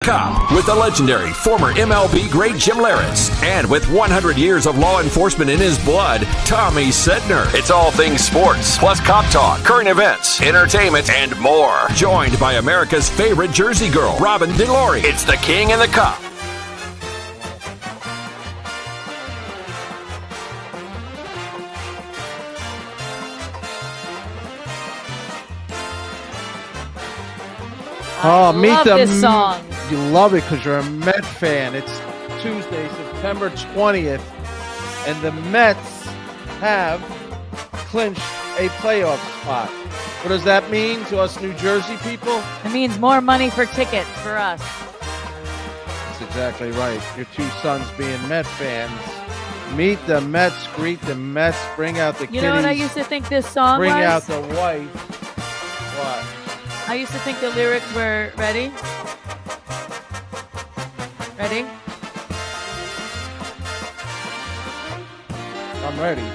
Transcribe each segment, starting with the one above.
Cup with the legendary former MLB great Jim Leyritz. And with 100 years of law enforcement in his blood, Tommy Cetnar. It's all things sports, plus cop talk, current events, entertainment, and more. Joined by America's favorite Jersey girl, DiLauri. It's the King in the Cup. Oh, love this song. You love it because you're a Met fan. It's Tuesday, September 20th, and the Mets have clinched a playoff spot. What does that mean to us New Jersey people? It means more money for tickets for us. That's exactly right. Your two sons being Met fans. Meet the Mets, greet the Mets, bring out the kitties. You know what I used to think this song bring was? out the wife. What? I used to think the lyrics were ready. Ready? I'm ready.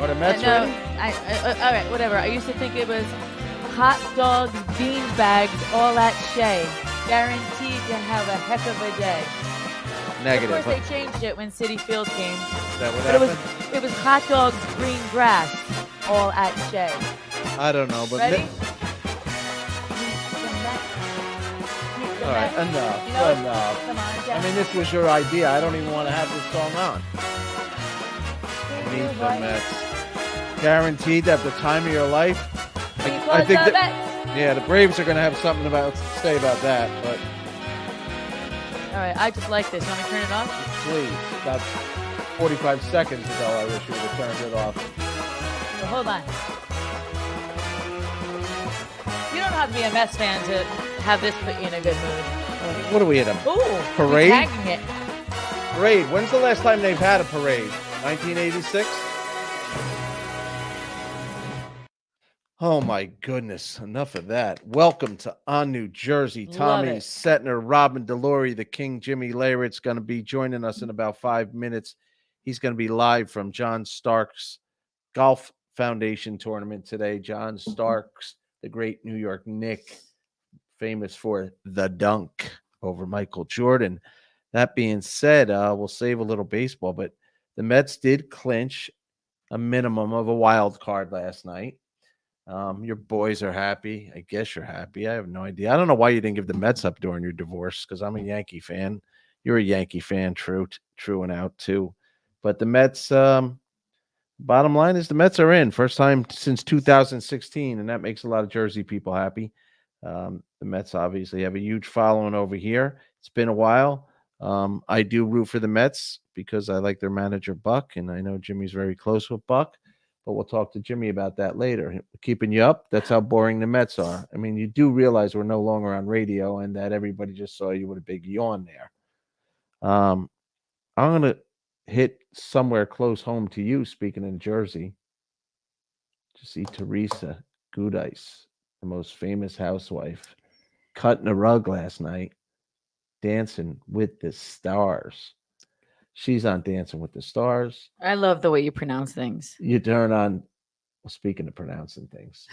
Are the Mets ready? All right, whatever. I used to think it was hot dogs, bean bags, all at Shea. Guaranteed to have a heck of a day. Negative. Of course, they changed it when City Field came. Is that what but happened? it was hot dogs, green grass, all at Shea. I don't know, but Ready? all right, enough. You know, Enough. come on, I mean, this was your idea. I don't even want to have this song on. Meet the Mets. Guaranteed at the time of your life. I think the Braves are going to have something to say about that. But all right, I just like this. You want me to turn it off? please, about 45 seconds ago, I wish you would have turned it off. So hold on. You don't have to be a Mets fan to have this put you in a good mood. What are we at? Ooh, parade? Tagging it. Parade. When's the last time they've had a parade? 1986? Oh my goodness. Enough of that. Welcome to On New Jersey. Tommy Cetnar, DiLauri, the King, Jimmy Leyritz going to be joining us in about 5 minutes. He's going to be live from John Starks Golf Foundation tournament today. John Starks, the great New York Knick, famous for the dunk over Michael Jordan. That being said, we'll save a little baseball, but the Mets did clinch a minimum of a wild card last night. Your boys are happy. I guess you're happy. I have no idea. I don't know why you didn't give the Mets up during your divorce, because I'm a Yankee fan. You're a Yankee fan, true and out too. But the Mets, bottom line is the Mets are in. First time since 2016, and that makes a lot of Jersey people happy. The Mets obviously have a huge following over here. It's been a while. I do root for the Mets because I like their manager, Buck, and I know Jimmy's very close with Buck, but we'll talk to Jimmy about that later. Keeping you up, that's how boring the Mets are. I mean, you do realize we're no longer on radio and that everybody just saw you with a big yawn there. I'm going to hit somewhere close home to you, speaking in Jersey. To see Teresa Goodice, the most famous housewife, cutting a rug last night, Dancing with the Stars. She's on Dancing with the Stars. I love the way you pronounce things. You turn on, well, speaking of pronouncing things,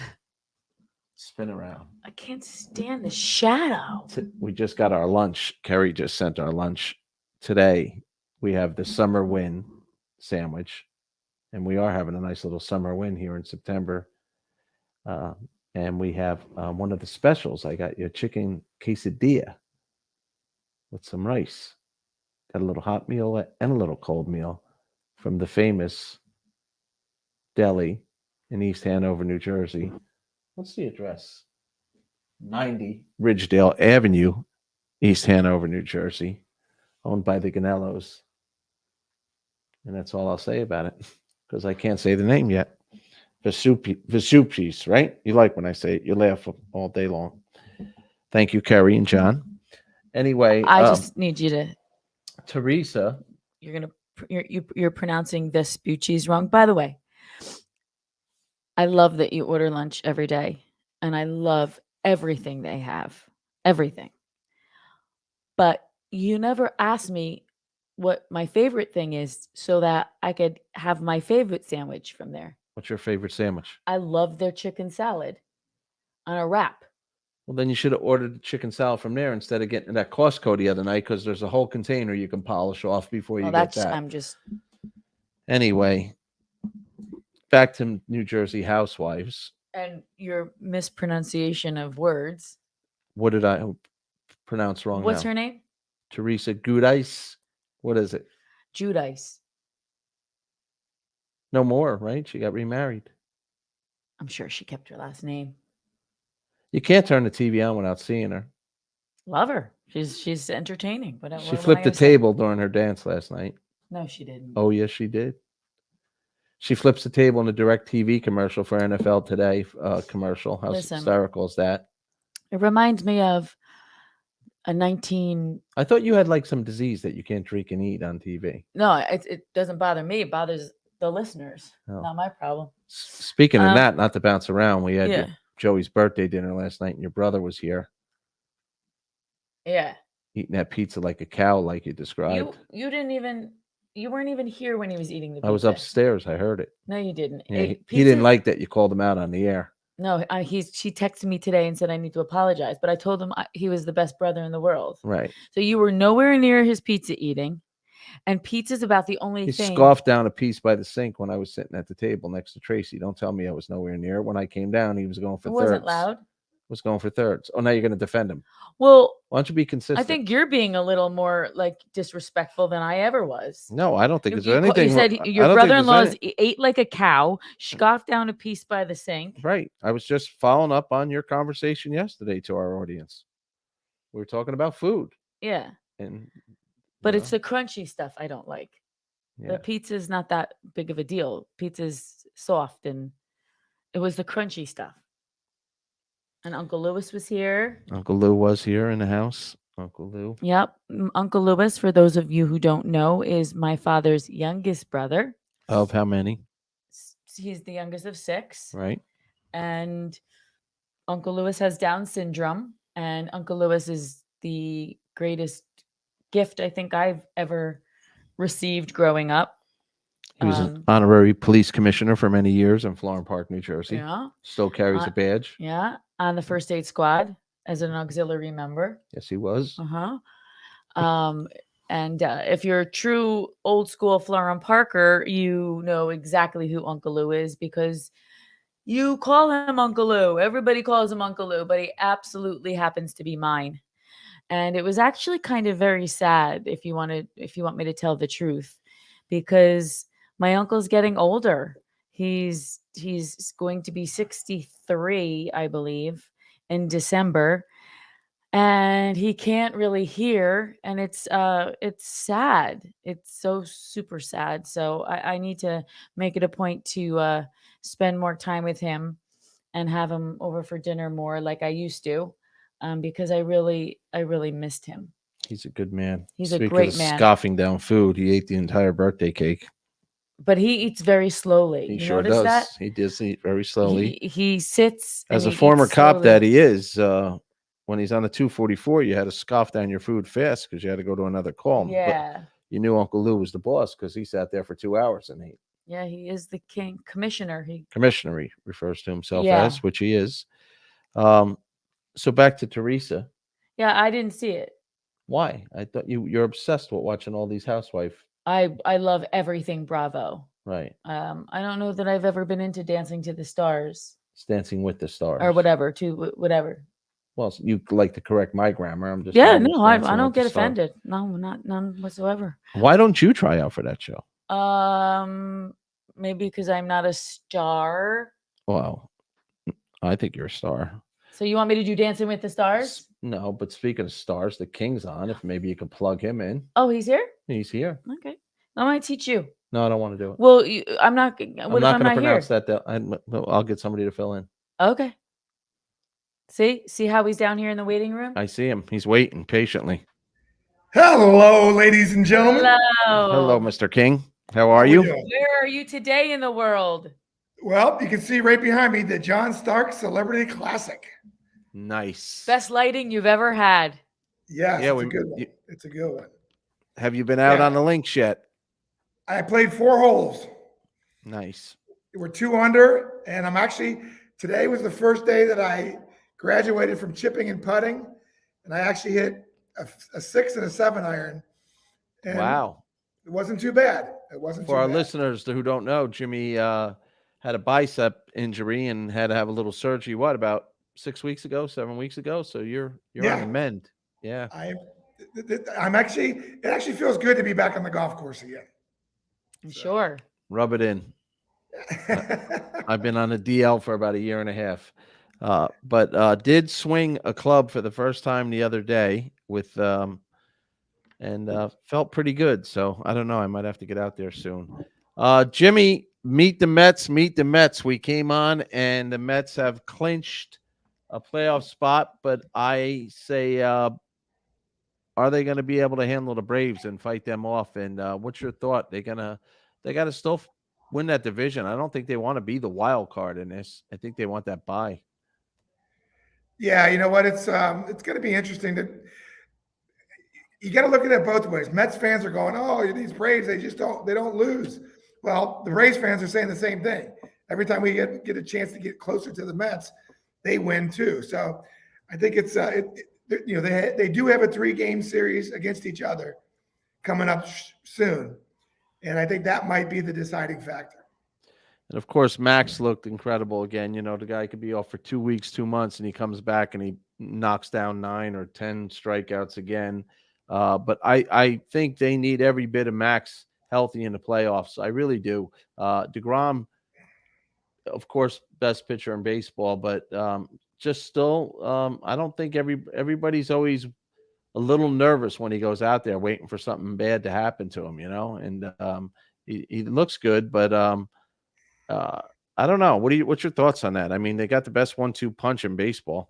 spin around. I can't stand the shadow. We just got our lunch. Kerry just sent our lunch today. We have the summer win sandwich, and we are having a nice little summer win here in September. And we have one of the specials. I got you a chicken quesadilla with some rice. Got a little hot meal and a little cold meal from the famous deli in East Hanover, New Jersey. What's the address? 90 Ridgedale Avenue, East Hanover, New Jersey, owned by the Ganellos. And that's all I'll say about it because I can't say the name yet. Vesupis, right? You like when I say it. You laugh all day long. Thank you, Kerry and John. Anyway, I just need you to. Teresa, you're pronouncing Vespucci's wrong. By the way, I love that you order lunch every day, and I love everything they have, everything. But you never asked me what my favorite thing is, so that I could have my favorite sandwich from there. what's your favorite sandwich? I love their chicken salad on a wrap. Well, then you should have ordered the chicken salad from there instead of getting that Costco the other night because there's a whole container you can polish off before you Well, get that's that. I'm just Anyway, back to New Jersey housewives. and your mispronunciation of words. What did I pronounce wrong What's now? her name? Teresa Giudice. What is it? Judice. No more, right? She got remarried. I'm sure she kept her last name. You can't turn the TV on without seeing her. Love her. She's entertaining. But She flipped the table during her dance last night. No, she didn't. Oh, yes, she did. She flips the table in the direct TV commercial for NFL Today commercial. How hysterical is that? It reminds me of a 19. I thought you had like some disease that you can't drink and eat on TV. No, it doesn't bother me. It bothers the listeners. Oh. Not my problem. Speaking of that, not to bounce around, we had Yeah. Joey's birthday dinner last night, and your brother was here. Yeah. Eating that pizza like a cow, like you described. You weren't even here when he was eating the pizza. I was upstairs. I heard it. No, you didn't. Yeah, he didn't like that you called him out on the air. No, she texted me today and said I need to apologize, but I told him he was the best brother in the world. Right. So you were nowhere near his pizza eating, and pizza's about the only thing. He scoffed down a piece by the sink when I was sitting at the table next to Tracy. Don't tell me I was nowhere near. When I came down, he was going for thirds. It wasn't loud. Was going for thirds. Oh, now you're going to defend him. Well, why don't you be consistent? I think you're being a little more like disrespectful than I ever was. No, I don't think there's anything. You said your brother-in-law ate like a cow, scoffed down a piece by the sink. Right. I was just following up on your conversation yesterday to our audience. We were talking about food. Yeah. But it's the crunchy stuff I don't like. Yeah. The pizza is not that big of a deal. Pizza's soft, and it was the crunchy stuff. And Uncle Lewis was here. Uncle Lou was here in the house. Uncle Lou. Yep. Uncle Lewis, for those of you who don't know, is my father's youngest brother. Of how many? He's the youngest of 6. Right. And Uncle Lewis has Down syndrome. And Uncle Lewis is the greatest gift I think I've ever received growing up. He was an honorary police commissioner for many years in Florham Park, New Jersey. Yeah. Still carries a badge. Yeah. On the first aid squad as an auxiliary member. Yes, he was. And if you're a true old school Florham Parker, you know exactly who Uncle Lou is because you call him Uncle Lou. Everybody calls him Uncle Lou, but he absolutely happens to be mine. And it was actually kind of very sad if you want me to tell the truth, because my uncle's getting older. He's going to be 63, I believe, in December, and he can't really hear, and it's sad. It's so super sad. So I need to make it a point to spend more time with him and have him over for dinner more like I used to, because I really missed him. He's a good man. He's a great man. Scoffing down food, he ate the entire birthday cake. But he eats very slowly. He sure does. That? He does eat very slowly. He sits. As a former cop that he is, when he's on the 244, you had to scoff down your food fast because you had to go to another call. Yeah. But you knew Uncle Lou was the boss because he sat there for 2 hours and ate. Yeah, he is the king. Commissioner. Commissioner, he refers to himself as, which he is. So back to Teresa. Yeah, I didn't see it. Why? I thought you're obsessed with watching all these housewife. I love everything Bravo. Right. I don't know that I've ever been into Dancing to the Stars. It's Dancing with the Stars. Or whatever, whatever. Well, you like to correct my grammar. I'm just I don't get offended. No, none whatsoever. Why don't you try out for that show? Maybe because I'm not a star. Well, I think you're a star. So you want me to do Dancing with the Stars? No, but speaking of stars, the King's on. If maybe you could plug him in. Oh, he's here? He's here. Okay. I might teach you. No, I don't want to do it. Well, I'm not. I'm not going to pronounce that. I'll get somebody to fill in. Okay. See how he's down here in the waiting room? I see him. He's waiting patiently. Hello, ladies and gentlemen. Hello, Mr. King. How are you? Where are you today in the world? Well, you can see right behind me the John Stark Celebrity Classic. Nice. Best lighting you've ever had. Yes, it's a good one. It's a good one. Have you been out on the links yet? I played 4 holes. Nice. We're 2 under, and I'm actually, today was the first day that I graduated from chipping and putting, and I actually hit a 6 and a 7 iron. And Wow. it wasn't too bad. It wasn't For too our bad. listeners who don't know, Jimmy had a bicep injury and had to have a little surgery. What, about 7 weeks ago? So you're on the mend. Yeah. I'm actually, it actually feels good to be back on the golf course again. Sure. Rub it in. I've been on a DL for about a year and a half, but did swing a club for the first time the other day with and felt pretty good. So I don't know. I might have to get out there soon. Jimmy, meet the Mets. We came on, and the Mets have clinched a playoff spot. But I say, are they going to be able to handle the Braves and fight them off? And what's your thought? They got to still win that division. I don't think they want to be the wild card in this. I think they want that bye. Yeah, you know what? It's going to be interesting to. You got to look at it both ways. Mets fans are going, "Oh, these Braves, they don't lose." Well, the Braves fans are saying the same thing. Every time we get a chance to get closer to the Mets, they win too. So I think it's they do have a 3-game series against each other coming up soon, and I think that might be the deciding factor. And of course, Max looked incredible again. You know, the guy could be off for 2 weeks, 2 months, and he comes back and he knocks down 9 or 10 strikeouts again. But I think they need every bit of Max healthy in the playoffs. I really do. DeGrom, of course, best pitcher in baseball, but just still, I don't think everybody's always a little nervous when he goes out there waiting for something bad to happen to him, you know. And he looks good, but I don't know. What's your thoughts on that? I mean, they got the best 1-2 punch in baseball.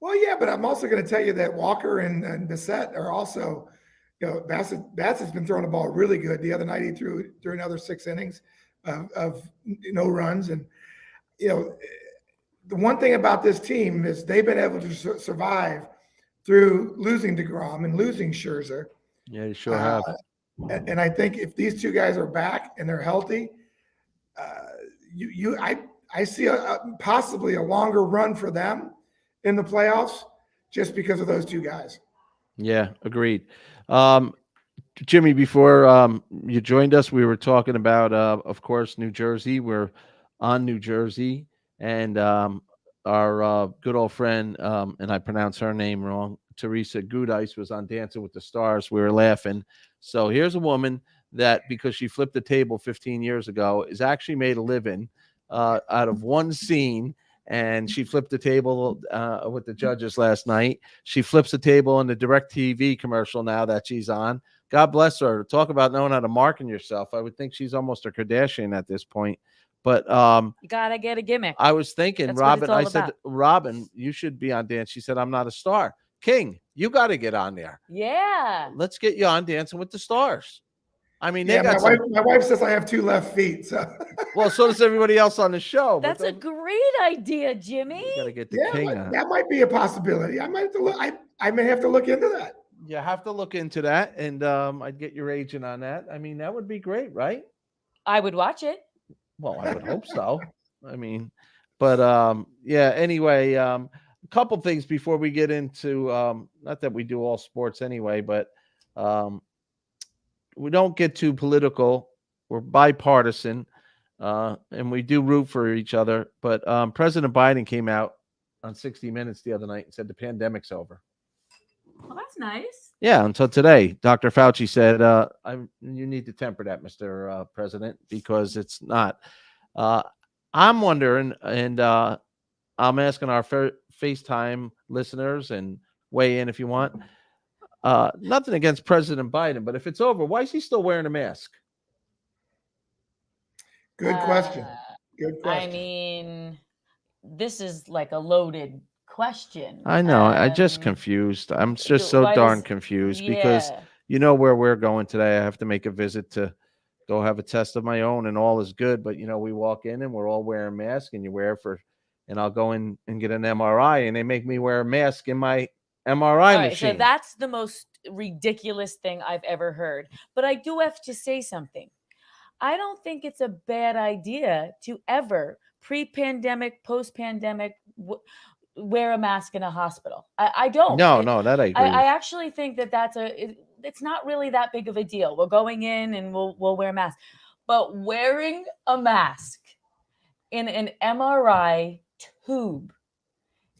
Well, yeah, but I'm also going to tell you that Walker and Bissett are also, Bassett's been throwing the ball really good. The other night he threw another 6 innings of no runs. And, the one thing about this team is they've been able to survive through losing DeGrom and losing Scherzer. Yeah, you sure have. And I think if these two guys are back and they're healthy, I see possibly a longer run for them in the playoffs just because of those two guys. Yeah, agreed. Jimmy, before you joined us, we were talking about, of course, New Jersey. We're on New Jersey, and our good old friend, and I pronounced her name wrong, Teresa Giudice, was on Dancing with the Stars. We were laughing. So here's a woman that, because she flipped the table 15 years ago, is actually made a living out of one scene. And she flipped the table with the judges last night. She flips the table in the DirecTV commercial now that she's on. God bless her. Talk about knowing how to market yourself. I would think she's almost a Kardashian at this point. But you gotta get a gimmick. I was thinking, That's Robin, I about. said, Robin, you should be on Dance. She said, I'm not a star. King, you got to get on there. Yeah. Let's get you on Dancing with the Stars. I mean, my wife says I have 2 left feet. So. Well, so does everybody else on the show. That's a great idea, Jimmy. You got to get the king on. That might be a possibility. I might have to look. I may have to look into that. You have to look into that, and I'd get your agent on that. I mean, that would be great, right? I would watch it. Well, I would hope so. I mean, but yeah. Anyway, a couple things before we get into not that we do all sports anyway, but we don't get too political. We're bipartisan, and we do root for each other. But President Biden came out on 60 Minutes the other night and said the pandemic's over. Well, that's nice. Yeah, until today, Dr. Fauci said, you need to temper that, Mr. President, because it's not. I'm wondering, and I'm asking our FaceTime listeners, and weigh in if you want. Nothing against President Biden, but if it's over, why is he still wearing a mask? Good question. Good question. I mean, this is like a loaded question. I know. I'm just confused. I'm just so darn confused because you know where we're going today. I have to make a visit to go have a test of my own, and all is good. But, we walk in and we're all wearing masks, and you wear and I'll go in and get an MRI, and they make me wear a mask in my MRI machine. So that's the most ridiculous thing I've ever heard. But I do have to say something. I don't think it's a bad idea to ever, pre-pandemic, post-pandemic, wear a mask in a hospital. I don't. No, that I agree. I actually think that it's not really that big of a deal. We're going in and we'll wear a mask, but wearing a mask in an MRI tube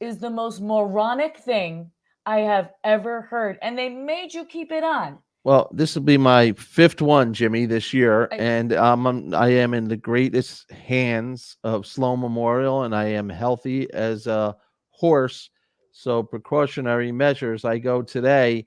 is the most moronic thing I have ever heard, and they made you keep it on. Well, this will be my 5th one, Jimmy, this year, and I am in the greatest hands of Sloan Memorial, and I am healthy as a horse. So precautionary measures. I go today,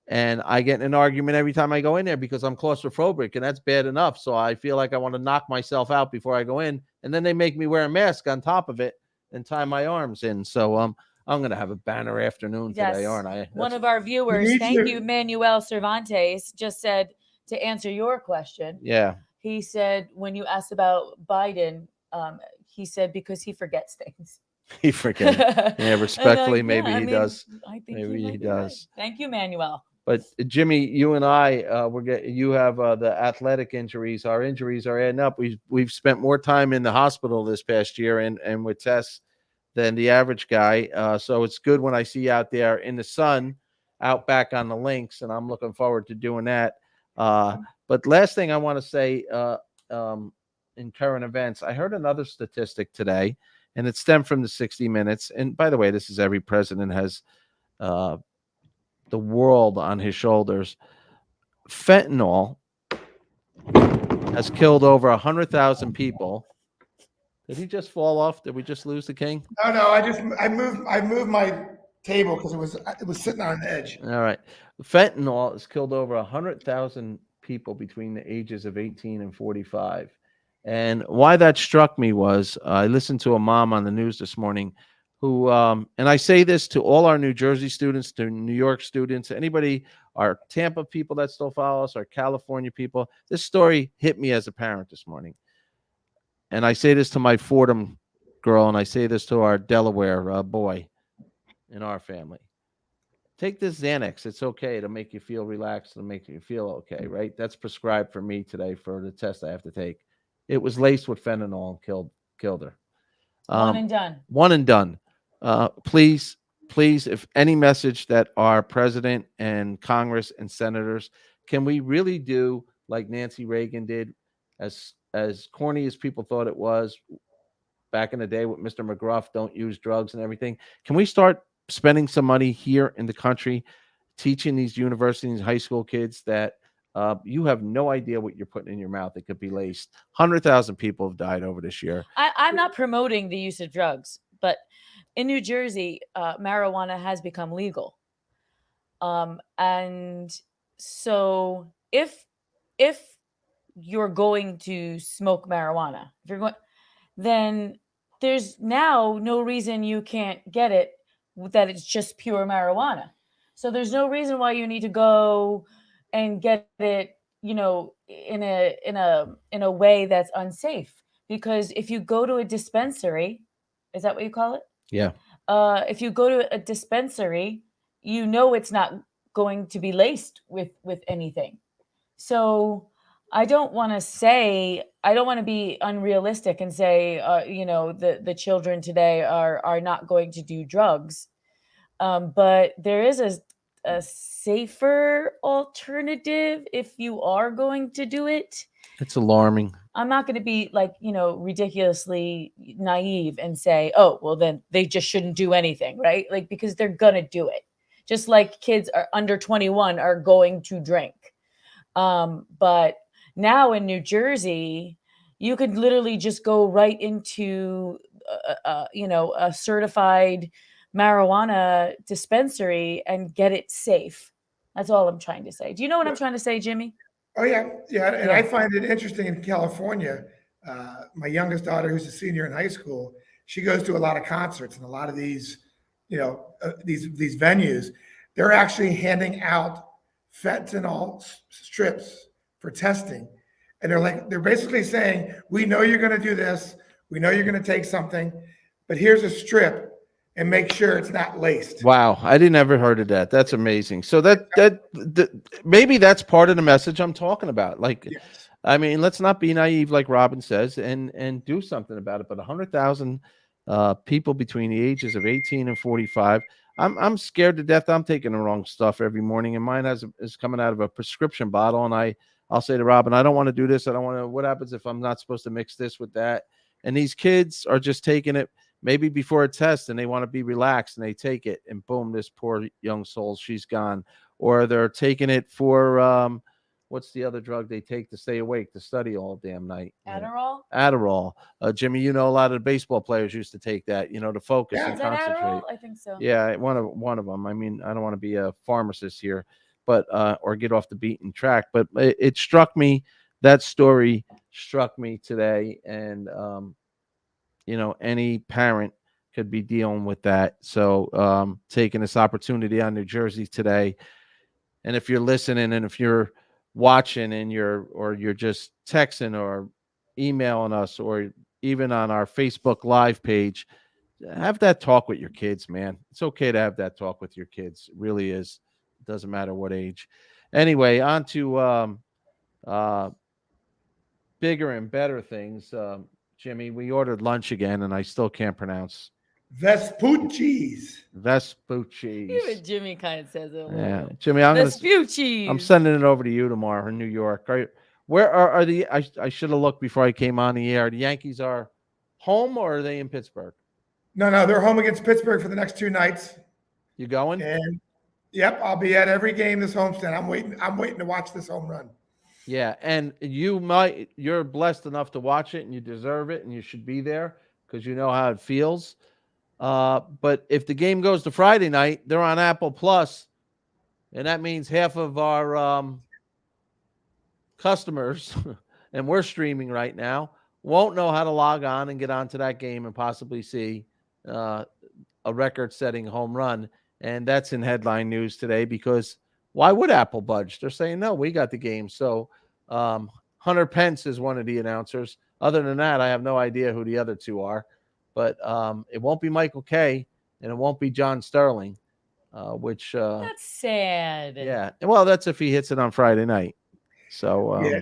and I get in an argument every time I go in there because I'm claustrophobic, and that's bad enough. So I feel like I want to knock myself out before I go in, and then they make me wear a mask on top of it and tie my arms in. So I'm going to have a banner afternoon today, aren't I? One of our viewers, thank you, Manuel Cervantes, just said, to answer your question. Yeah. He said, when you asked about Biden, he said, because he forgets things. He forgets. Yeah, respectfully, maybe he does. I think maybe he does. Right. Thank you, Manuel. But Jimmy, you and I, you have the athletic injuries. Our injuries are adding up. We've spent more time in the hospital this past year and with tests than the average guy. So it's good when I see you out there in the sun, out back on the links, and I'm looking forward to doing that. But last thing I want to say in current events, I heard another statistic today, and it stemmed from the 60 Minutes. And by the way, this is every president has the world on his shoulders. Fentanyl has killed over 100,000 people. Did he just fall off? Did we just lose the king? No. I moved my table because it was sitting on the edge. All right. Fentanyl has killed over 100,000 people between the ages of 18 and 45. And why that struck me was I listened to a mom on the news this morning who, and I say this to all our New Jersey students, to New York students, anybody, our Tampa people that still follow us, our California people. This story hit me as a parent this morning. And I say this to my Fordham girl, and I say this to our Delaware boy in our family. Take this Xanax. It's okay to make you feel relaxed and make you feel okay, right? That's prescribed for me today for the test I have to take. It was laced with fentanyl and killed her. One and done. One and done. Please, if any message that our president and Congress and senators, can we really do like Nancy Reagan did, as corny as people thought it was back in the day with Mr. McGruff, don't use drugs and everything. Can we start spending some money here in the country, teaching these universities, high school kids that you have no idea what you're putting in your mouth? It could be laced. 100,000 people have died over this year. I'm not promoting the use of drugs, but in New Jersey, marijuana has become legal. And so if you're going to smoke marijuana, then there's now no reason you can't get it, that it's just pure marijuana. So there's no reason why you need to go and get it, in a way that's unsafe. Because if you go to a dispensary, is that what you call it? Yeah. If you go to a dispensary, it's not going to be laced with anything. So I don't want to be unrealistic and say, the children today are not going to do drugs. But there is a safer alternative if you are going to do it. It's alarming. I'm not going to be ridiculously naive and say, oh, well, then they just shouldn't do anything, right? Because they're going to do it. Just like kids are under 21 are going to drink. But now in New Jersey, you could literally just go right into, a certified marijuana dispensary and get it safe. That's all I'm trying to say. Do you know what I'm trying to say, Jimmy? Oh, yeah. Yeah. And I find it interesting in California. My youngest daughter, who's a senior in high school, she goes to a lot of concerts and a lot of these, these venues. They're actually handing out fentanyl strips for testing. And they're basically saying, we know you're going to do this. We know you're going to take something, but here's a strip and make sure it's not laced. Wow. I didn't ever heard of that. That's amazing. So maybe that's part of the message I'm talking about. Yes. I mean, let's not be naive, like Robin says, and do something about it. But 100,000 people between the ages of 18 and 45. I'm scared to death. I'm taking the wrong stuff every morning, and mine is coming out of a prescription bottle. And I'll say to Robin, I don't want to do this. I don't want to. What happens if I'm not supposed to mix this with that? And these kids are just taking it maybe before a test, and they want to be relaxed, and they take it, and boom, this poor young soul, she's gone. Or they're taking it for what's the other drug they take to stay awake, to study all damn night? Adderall. Adderall. Jimmy, you know, a lot of the baseball players used to take that, you know, to focus and Is that concentrate. Adderall? I think so. Yeah, one of them. I mean, I don't want to be a pharmacist here, but or get off the beaten track. But it struck me. That story struck me today, and you know, any parent could be dealing with that. So taking this opportunity on New Jersey today, and if you're listening, and if you're watching, and you're just texting or emailing us, or even on our Facebook Live page, have that talk with your kids, man. It's okay to have that talk with your kids. It really is. It doesn't matter what age. Anyway, on to bigger and better things. Jimmy, we ordered lunch again, and I still can't pronounce. Vespucci's. Even Jimmy kind of says it. Yeah, Jimmy, I'm sending it over to you tomorrow in New York. Where are the? I should have looked before I came on the air. The Yankees are home, or are they in Pittsburgh? No, they're home against Pittsburgh for the next 2 nights. You going? And yep, I'll be at every game this homestand. I'm waiting to watch this home run. Yeah, and you're blessed enough to watch it, and you deserve it, and you should be there because you know how it feels. But if the game goes to Friday night, they're on Apple Plus, and that means half of our customers, and we're streaming right now, won't know how to log on and get onto that game and possibly see a record-setting home run. And that's in headline news today, because why would Apple budge? They're saying, no, we got the game. So Hunter Pence is one of the announcers. Other than that, I have no idea who the other two are. But it won't be Michael Kay, and it won't be John Sterling, which that's sad. Yeah, well, that's if he hits it on Friday night. So yeah.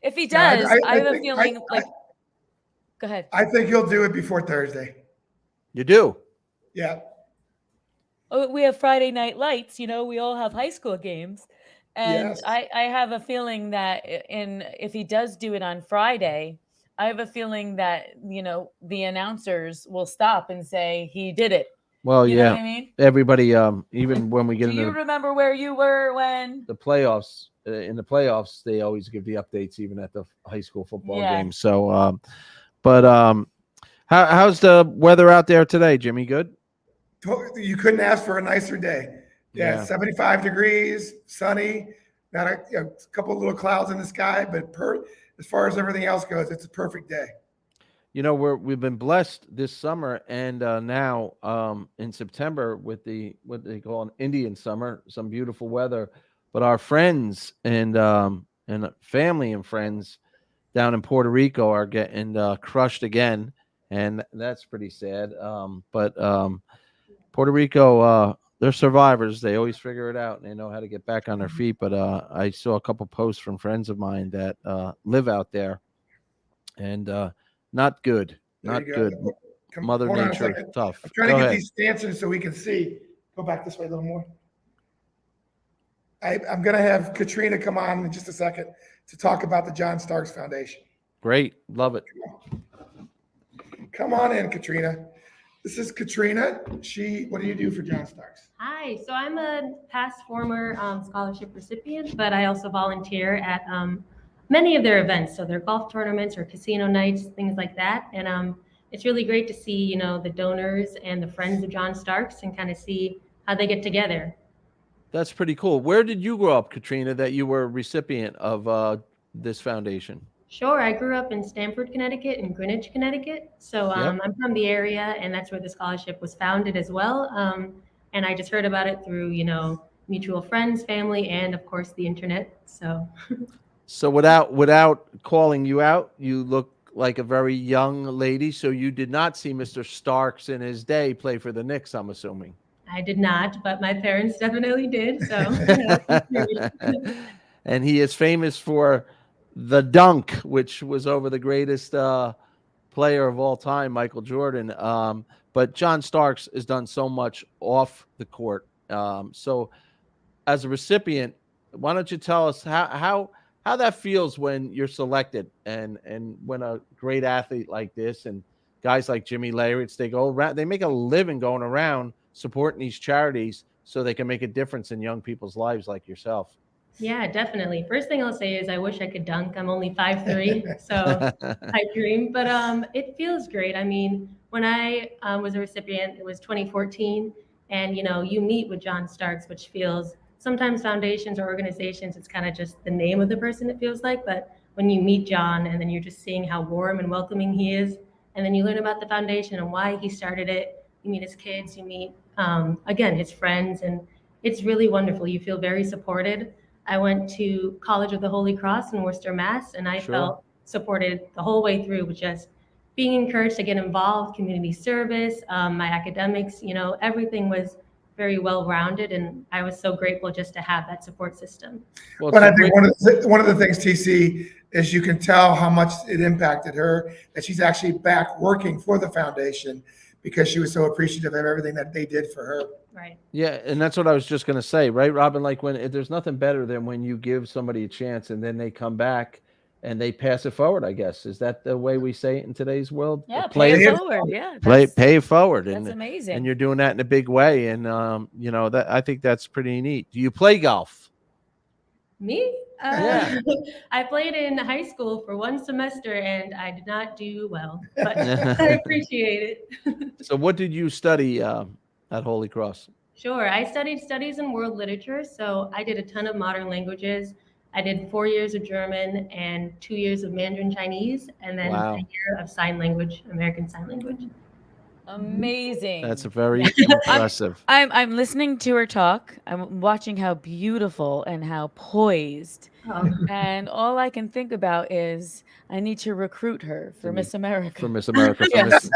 If he does, I have a feeling go ahead. I think he'll do it before Thursday. You do? Yeah. Oh, we have Friday night lights. You know, we all have high school games. And Yes. I have a feeling that if he does do it on Friday, I have a feeling that, you know, the announcers will stop and say he did it. Well, you know what I mean? Everybody, even when we get Do you remember where you were when the playoffs? In the playoffs, they always give the updates, even at the high school football games. So, how's the weather out there today, Jimmy? Good? You couldn't ask for a nicer day. Yeah. 75 degrees, sunny, got a couple of little clouds in the sky, but as far as everything else goes, it's a perfect day. You know, we've been blessed this summer, and now in September with what they call an Indian summer, some beautiful weather. But our friends and family and friends down in Puerto Rico are getting crushed again, and that's pretty sad. But Puerto Rico, they're survivors. They always figure it out, and they know how to get back on their feet. But I saw a couple posts from friends of mine that live out there, and not good. Not good. Mother Nature, tough. I'm trying to get these stanchions so we can see. Go back this way a little more. I'm going to have Katrina come on in just a second to talk about the John Starks Foundation. Great. Love it. Come on in, Katrina. This is Katrina. What do you do for John Starks? Hi. So I'm a past former scholarship recipient, but I also volunteer at many of their events. So their golf tournaments or casino nights, things like that. And it's really great to see, you know, the donors and the friends of John Starks and kind of see how they get together. That's pretty cool. Where did you grow up, Katrina, that you were a recipient of this foundation? Sure. I grew up in Stamford, Connecticut and Greenwich, Connecticut. So I'm from the area, and that's where the scholarship was founded as well. And I just heard about it through, you know, mutual friends, family, and of course the internet. So without calling you out, you look like a very young lady. So you did not see Mr. Starks in his day play for the Knicks, I'm assuming. I did not, but my parents definitely did. So, and he is famous for the dunk, which was over the greatest player of all time, Michael Jordan. But John Starks has done so much off the court. So as a recipient, why don't you tell us how that feels when you're selected and when a great athlete like this and guys like Jimmy Leyritz, they go around, they make a living going around supporting these charities so they can make a difference in young people's lives like yourself. Yeah, definitely. First thing I'll say is I wish I could dunk. I'm only 5'3", so I dream. But it feels great. I mean, when I was a recipient, it was 2014, and you meet with John Starks, which feels sometimes foundations or organizations, it's kind of just the name of the person. It feels like, but when you meet John, and then you're just seeing how warm and welcoming he is, and then you learn about the foundation and why he started it. You meet his kids. You meet again his friends, and it's really wonderful. You feel very supported. I went to College of the Holy Cross in Worcester, Mass, and I felt supported the whole way through with just being encouraged to get involved, community service, my academics, everything was very well-rounded, and I was so grateful just to have that support system. Well, but I think one of the things, TC, is you can tell how much it impacted her, that she's actually back working for the foundation because she was so appreciative of everything that they did for her. Right. Yeah, and that's what I was just going to say, right, Robin? Like there's nothing better than when you give somebody a chance and then they come back and they pass it forward, I guess. Is that the way we say it in today's world? Yeah, pay it forward. Yeah. Pay it forward. That's amazing. And you're doing that in a big way. And, that I think that's pretty neat. Do you play golf? Me? Yeah. I played in high school for one semester and I did not do well, but I appreciate it. So what did you study at Holy Cross? Sure. I studied studies in world literature. So I did a ton of modern languages. I did 4 years of German and 2 years of Mandarin Chinese, and then a year of sign language, American Sign Language. Amazing. That's very impressive. I'm listening to her talk. I'm watching how beautiful and how poised. And all I can think about is I need to recruit her for Miss America. For Miss America. Yes.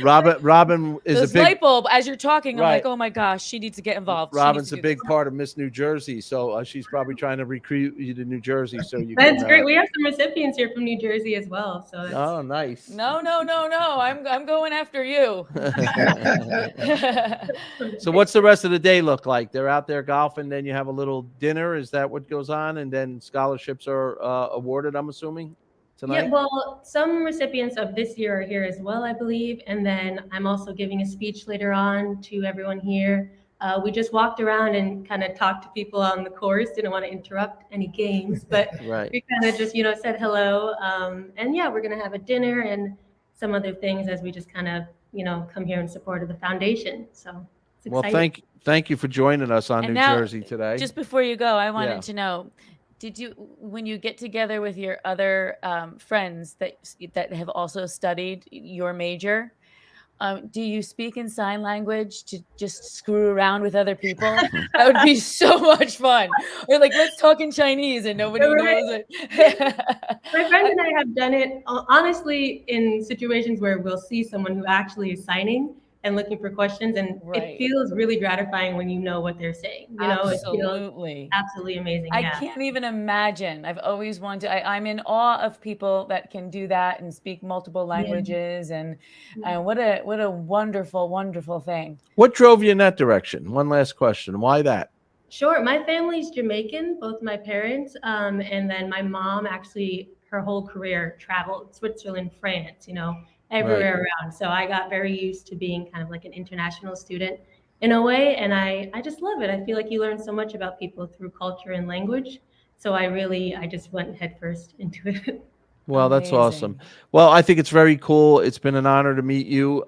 Robin is this a big light bulb. As you're talking, I'm Right. like, oh my gosh, she needs to get involved. Robin's a big part of Miss New Jersey, so she's probably trying to recruit you to New Jersey. So you. That's great. We have some recipients here from New Jersey as well. So. Oh, nice. No. I'm going after you. So what's the rest of the day look like? They're out there golfing, then you have a little dinner. Is that what goes on? And then scholarships are awarded, I'm assuming, tonight? Yeah, well, some recipients of this year are here as well, I believe. And then I'm also giving a speech later on to everyone here. We just walked around and kind of talked to people on the course. Didn't want to interrupt any games, but Right. we kind of just, said hello. And yeah, we're going to have a dinner and some other things as we just kind of, come here in support of the foundation. So it's exciting. Well, thank you for joining us on New Jersey today. Just before you go, I wanted to know, when you get together with your other friends that have also studied your major, do you speak in sign language to just screw around with other people? That would be so much fun. Or like, let's talk in Chinese and nobody knows it. My friends and I have done it, honestly, in situations where we'll see someone who actually is signing and looking for questions, and it feels really gratifying when you know what they're saying. Absolutely. It feels absolutely amazing. I can't even imagine. I've always wanted. I'm in awe of people that can do that and speak multiple languages, and what a wonderful, wonderful thing. What drove you in that direction? One last question. Why that? Sure. My family's Jamaican, both my parents, and then my mom actually, her whole career traveled Switzerland, France, everywhere around. So I got very used to being kind of like an international student in a way. And I just love it. I feel like you learn so much about people through culture and language. So I just went headfirst into it. Well, that's awesome. Well, I think it's very cool. It's been an honor to meet you.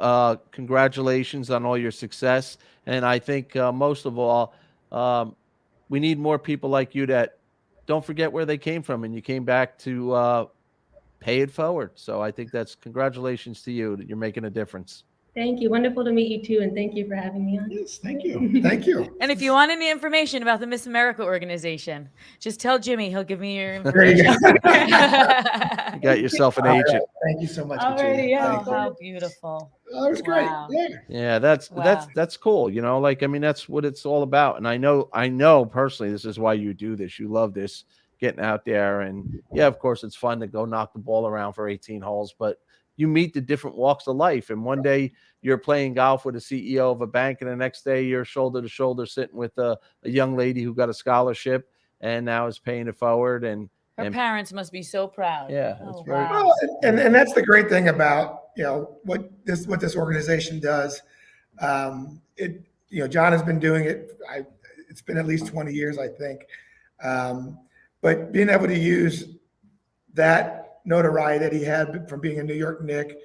Congratulations on all your success. And I think most of all, we need more people like you that don't forget where they came from. And you came back to pay it forward. So I think that's congratulations to you that you're making a difference. Thank you. Wonderful to meet you too. And thank you for having me on. Yes, thank you. Thank you. And if you want any information about the Miss America organization, just tell Jimmy. He'll give me your information. You got yourself an agent. Thank you so much. How beautiful. That was great. Wow. Yeah, that's cool. That's what it's all about. And I know personally, this is why you do this. You love this, getting out there. And yeah, of course, it's fun to go knock the ball around for 18 holes, but you meet the different walks of life. And one day you're playing golf with a CEO of a bank, and the next day you're shoulder to shoulder sitting with a young lady who got a scholarship and now is paying it forward. And Her parents must be so proud. Yeah, Oh, it's very wow. Well, and that's the great thing about what this organization does. John has been doing it. It's been at least 20 years, I think. But being able to use that notoriety that he had from being a New York Knick,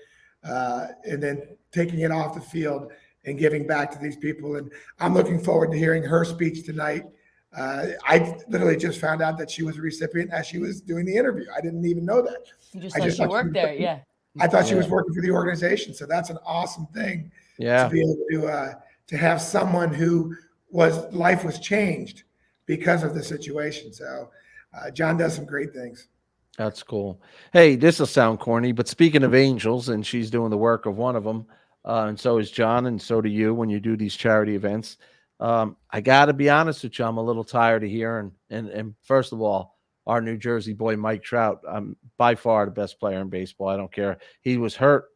and then taking it off the field and giving back to these people. And I'm looking forward to hearing her speech tonight. I literally just found out that she was a recipient as she was doing the interview. I didn't even know that. You just thought she worked there, yeah. I thought she was working for the organization. So that's an awesome thing to be able to have someone who life was changed because of the situation. So John does some great things. That's cool. Hey, this will sound corny, but speaking of angels, and she's doing the work of one of them, and so is John, and so do you when you do these charity events. I got to be honest with you, I'm a little tired of hearing. And first of all, our New Jersey boy, Mike Trout, by far the best player in baseball. I don't care. He was hurt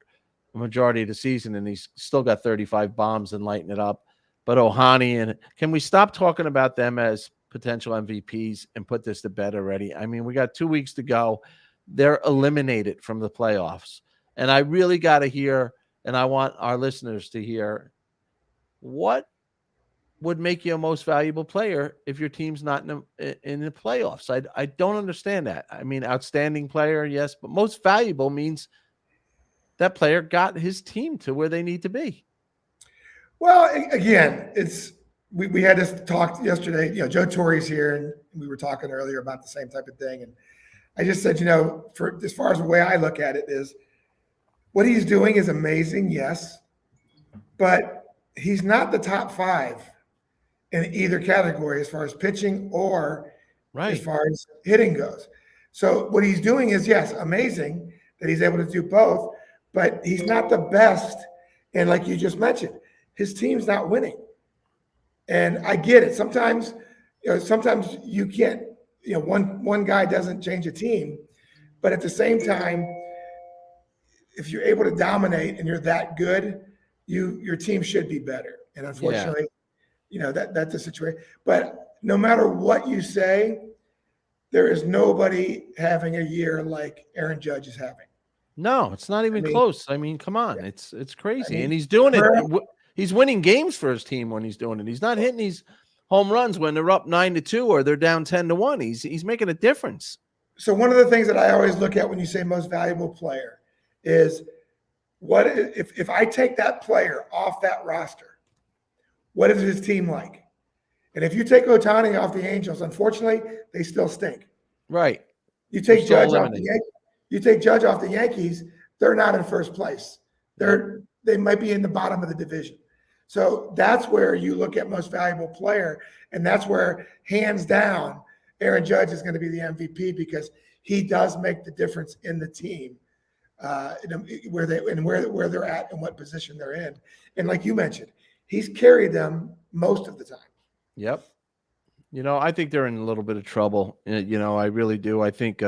the majority of the season, and he's still got 35 bombs and lighting it up. But Ohtani, and can we stop talking about them as potential MVPs and put this to bed already? I mean, we got 2 weeks to go. They're eliminated from the playoffs. And I really got to hear, and I want our listeners to hear, what would make you a most valuable player if your team's not in the playoffs? I don't understand that. I mean, outstanding player, yes, but most valuable means that player got his team to where they need to be. Well, again, we had this talk yesterday. Joe Torre's here, and we were talking earlier about the same type of thing. And I just said, for as far as the way I look at it is, what he's doing is amazing, yes, but he's not the top 5 in either category as far as pitching or as far as hitting goes. So what he's doing is, yes, amazing that he's able to do both, but he's not the best. And like you just mentioned, his team's not winning. And I get it. Sometimes you can't, one guy doesn't change a team, but at the same time, if you're able to dominate and you're that good, your team should be better. And unfortunately, that's the situation. But no matter what you say, there is nobody having a year like Aaron Judge is having. No, it's not even close. I mean, come on. It's crazy. And he's doing it. He's winning games for his team when he's doing it. He's not hitting these home runs when they're up 9-2 or they're down 10-1. He's making a difference. So one of the things that I always look at when you say most valuable player is, what if I take that player off that roster, what is his team like? And if you take Ohtani off the Angels, unfortunately, they still stink. Right. You take Judge off the Yankees. You take Judge off the Yankees, they're not in first place. They might be in the bottom of the division. So that's where you look at most valuable player, and that's where, hands down, Aaron Judge is going to be the MVP because he does make the difference in the team, where they're at and what position they're in. And like you mentioned, he's carried them most of the time. Yep. I think they're in a little bit of trouble. I really do. I think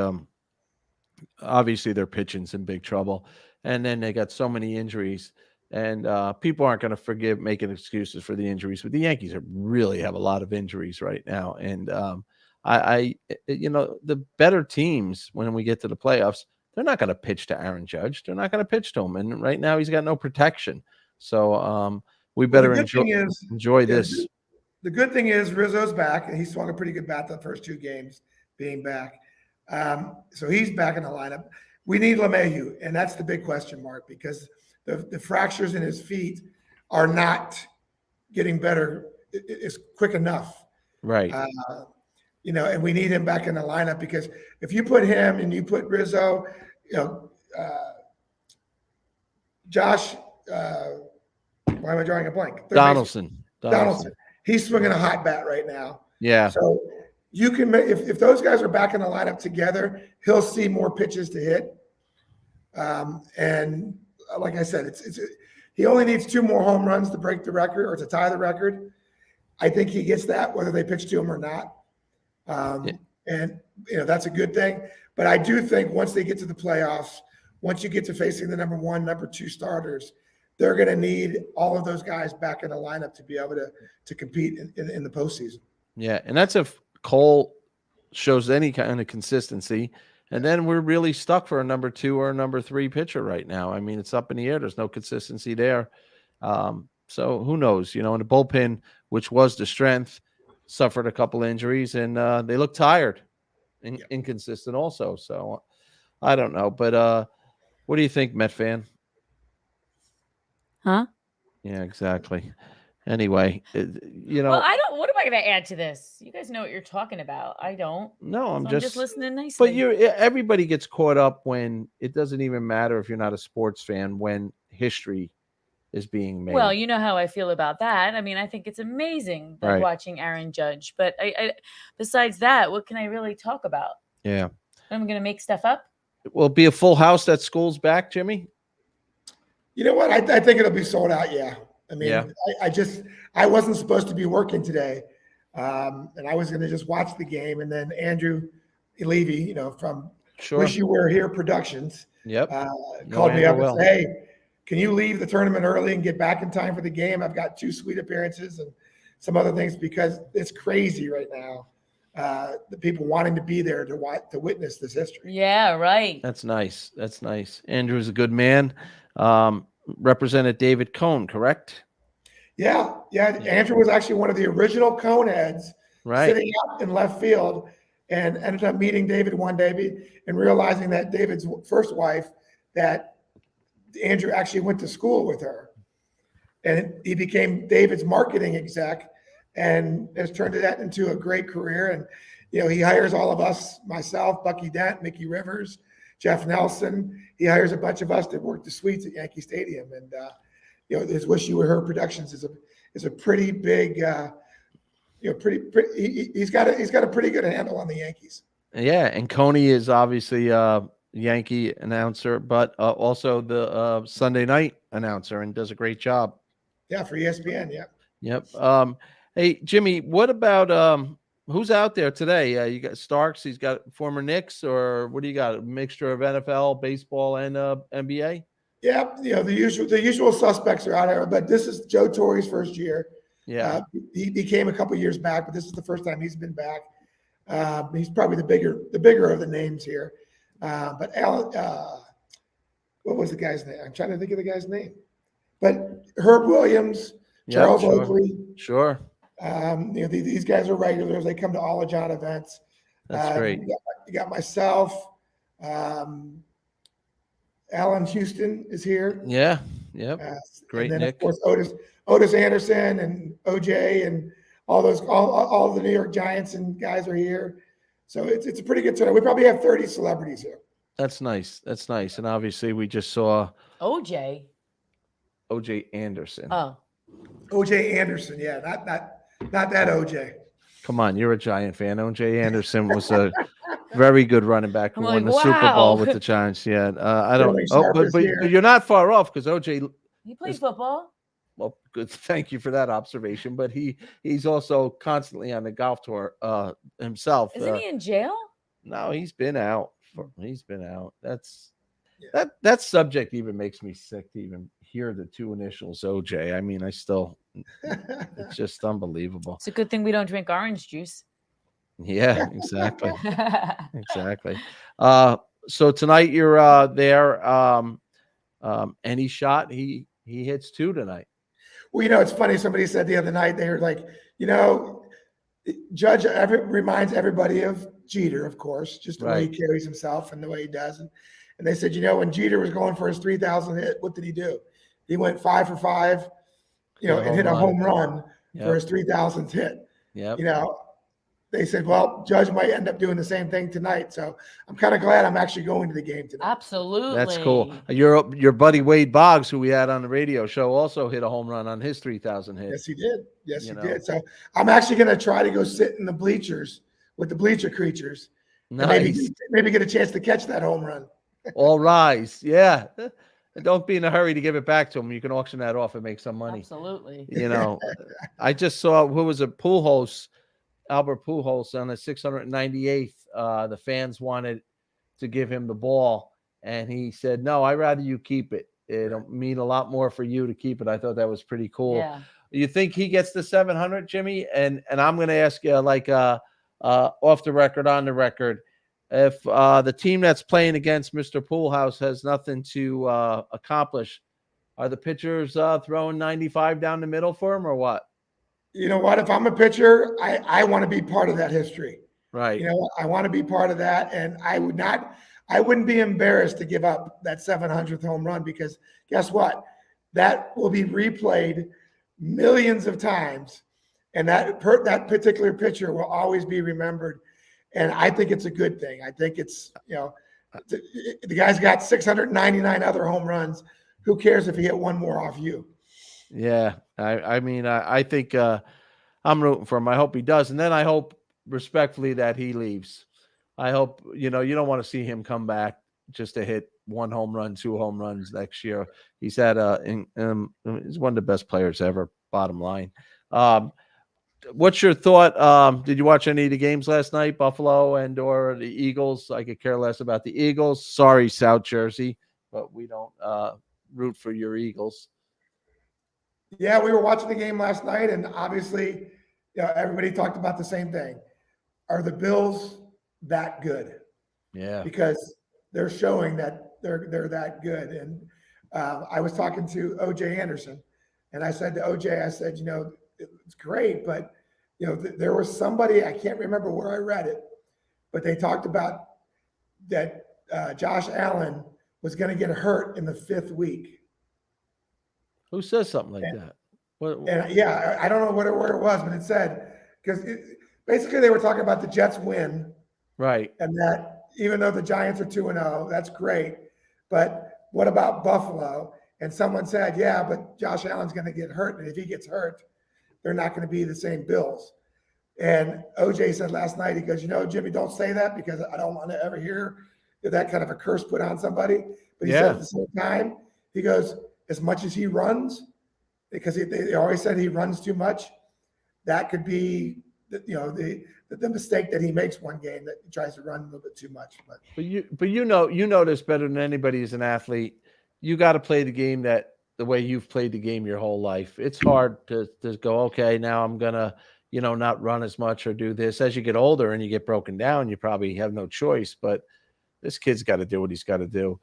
obviously their pitching's in big trouble, and then they got so many injuries. And people aren't going to making excuses for the injuries, but the Yankees really have a lot of injuries right now. And the better teams, when we get to the playoffs, they're not going to pitch to Aaron Judge. They're not going to pitch to him. And right now he's got no protection. So we better enjoy this. The good thing is Rizzo's back, and he swung a pretty good bat the first 2 games being back. So he's back in the lineup. We need LeMahieu, and that's the big question mark, because the fractures in his feet are not getting better. It's quick enough. Right. And we need him back in the lineup, because if you put him and you put Rizzo, Josh, why am I drawing a blank? Donaldson. He's swinging a hot bat right now. Yeah. So you can, if those guys are back in the lineup together, he'll see more pitches to hit. And like I said, he only needs 2 more home runs to break the record or to tie the record. I think he gets that, whether they pitch to him or not. And that's a good thing. But I do think once they get to the playoffs, once you get to facing the number 1, number 2 starters, they're going to need all of those guys back in the lineup to be able to compete in the postseason. Yeah, and that's if Cole shows any kind of consistency. And then we're really stuck for a number 2 or a number 3 pitcher right now. I mean, it's up in the air. There's no consistency there. So who knows? And the bullpen, which was the strength, suffered a couple injuries, and they look tired and inconsistent also. So I don't know. But what do you think, Met fan? Huh? Yeah, exactly. Anyway, Well, I don't. What am I going to add to this? You guys know what you're talking about. I don't. No, I'm just listening nicely. But everybody gets caught up when it doesn't even matter if you're not a sports fan when history is being made. Well, you know how I feel about that. I mean, I think it's amazing watching Aaron Judge. But I besides that, what can I really talk about? Yeah. I'm going to make stuff up. Will it be a full house that school's back, Jimmy? You know what? I think it'll be sold out. Yeah. I mean, Yeah. I wasn't supposed to be working today. And I was going to just watch the game. And then Andrew Levy, from Wish You Were Here Productions, called me up and said, hey, can you leave the tournament early and get back in time for the game? I've got 2 suite appearances and some other things because it's crazy right now. The people wanting to be there to witness this history. Yeah, right. That's nice. That's nice. Andrew's a good man. Represented David Cohn, correct? Yeah. Andrew was actually one of the original Cohn heads sitting out in left field and ended up meeting David one day and realizing that David's first wife, that Andrew actually went to school with her. And he became David's marketing exec and has turned that into a great career. And, he hires all of us, myself, Bucky Dent, Mickey Rivers, Jeff Nelson. He hires a bunch of us that work the suites at Yankee Stadium. And, his Wish You Were Her Productions is a pretty big, he's got a pretty good handle on the Yankees. Yeah. And Coney is obviously a Yankee announcer, but also the Sunday night announcer and does a great job. Yeah. For ESPN. Yeah. Yep. Hey, Jimmy, what about, who's out there today? You got Starks. He's got former Knicks, or what do you got? A mixture of NFL, baseball, and NBA. Yeah, the usual suspects are out there. But this is Joe Torre's first year. Yeah, he came a couple years back, but this is the first time he's been back. He's probably the bigger of the names here. But Alan, what was the guy's name? I'm trying to think of the guy's name. But Herb Williams, Charles Oakley. Sure. These guys are regulars. They come to all of John events. That's great. You got myself. Alan Houston is here. Yeah. Yep. Great. And then Nick. of course Otis Anderson and OJ and all the New York Giants and guys are here. So it's a pretty good turnout. We probably have 30 celebrities here. That's nice. That's nice. And obviously we just saw OJ Anderson. Oh. OJ Anderson. Yeah. Not that OJ. Come on, you're a Giant fan. OJ Anderson was a very good running back who won the Super Bowl with the Giants. Yeah, I don't. But you're not far off because OJ. He played football. Well, good. Thank you for that observation. But he's also constantly on the golf tour himself. Isn't he in jail? No, he's been out. That subject even makes me sick to even hear the 2 initials OJ. I mean, it's just unbelievable. It's a good thing we don't drink orange juice. Yeah, exactly. Exactly. So tonight you're there. Any shot he hits 2 tonight. Well, it's funny. Somebody said the other night, they were like, Judge reminds everybody of Jeter, of course, just the way he carries himself and the way he does. And they said, when Jeter was going for his 3,000 hit, what did he do? He went 5 for 5, and hit a home run for his 3,000th hit. Yeah. They said, well, Judge might end up doing the same thing tonight. So I'm kind of glad I'm actually going to the game tonight. Absolutely. That's cool. Your buddy Wade Boggs, who we had on the radio show, also hit a home run on his 3,000 hit. Yes, he did. Yes, he did. So I'm actually going to try to go sit in the bleachers with the bleacher creatures. Nice. Maybe get a chance to catch that home run. All rise. Yeah. And don't be in a hurry to give it back to him. You can auction that off and make some money. Absolutely. I just saw who was a Pujols, Albert Pujols on the 698th. The fans wanted to give him the ball, and he said, "No, I'd rather you keep it. It'll mean a lot more for you to keep it." I thought that was pretty cool. Yeah. You think he gets the 700, Jimmy? And I'm going to ask you, like, off the record, on the record, if the team that's playing against Mr. Poolhouse has nothing to accomplish, are the pitchers throwing 95 down the middle for him, or what? You know what? If I'm a pitcher, I want to be part of that history. Right. You know, I want to be part of that, and I wouldn't be embarrassed to give up that 700th home run, because guess what? That will be replayed millions of times, and that particular pitcher will always be remembered. And I think it's a good thing. I think it's, the guy's got 699 other home runs. Who cares if he hit one more off you? Yeah. I mean, I think I'm rooting for him. I hope he does. And then I hope respectfully that he leaves. I hope, you don't want to see him come back just to hit 1 home run, 2 home runs next year. He's had he's one of the best players ever, bottom line. What's your thought? Did you watch any of the games last night, Buffalo and or the Eagles? I could care less about the Eagles. Sorry, South Jersey, but we don't root for your Eagles. Yeah, we were watching the game last night, and obviously, everybody talked about the same thing. Are the Bills that good? Yeah, because they're showing that they're that good. And I was talking to OJ Anderson, and I said to OJ, I said, it's great, but there was somebody, I can't remember where I read it, but they talked about that Josh Allen was going to get hurt in the 5th week. Who says something like that? And yeah, I don't know where it was, but it said, because basically they were talking about the Jets win. Right. And that even though the Giants are 2-0, that's great. But what about Buffalo? And someone said, yeah, but Josh Allen's going to get hurt. And if he gets hurt, they're not going to be the same Bills. And OJ said last night, he goes, Jimmy, don't say that, because I don't want to ever hear that kind of a curse put on somebody. But he said at the same time, he goes, as much as he runs, because they always said he runs too much, that could be the mistake that he makes one game, that he tries to run a little bit too much. But you know this better than anybody as an athlete. You got to play the game the way you've played the game your whole life. It's hard to go, okay, now I'm gonna not run as much or do this. As you get older and you get broken down, you probably have no choice. But this kid's got to do what he's got to do.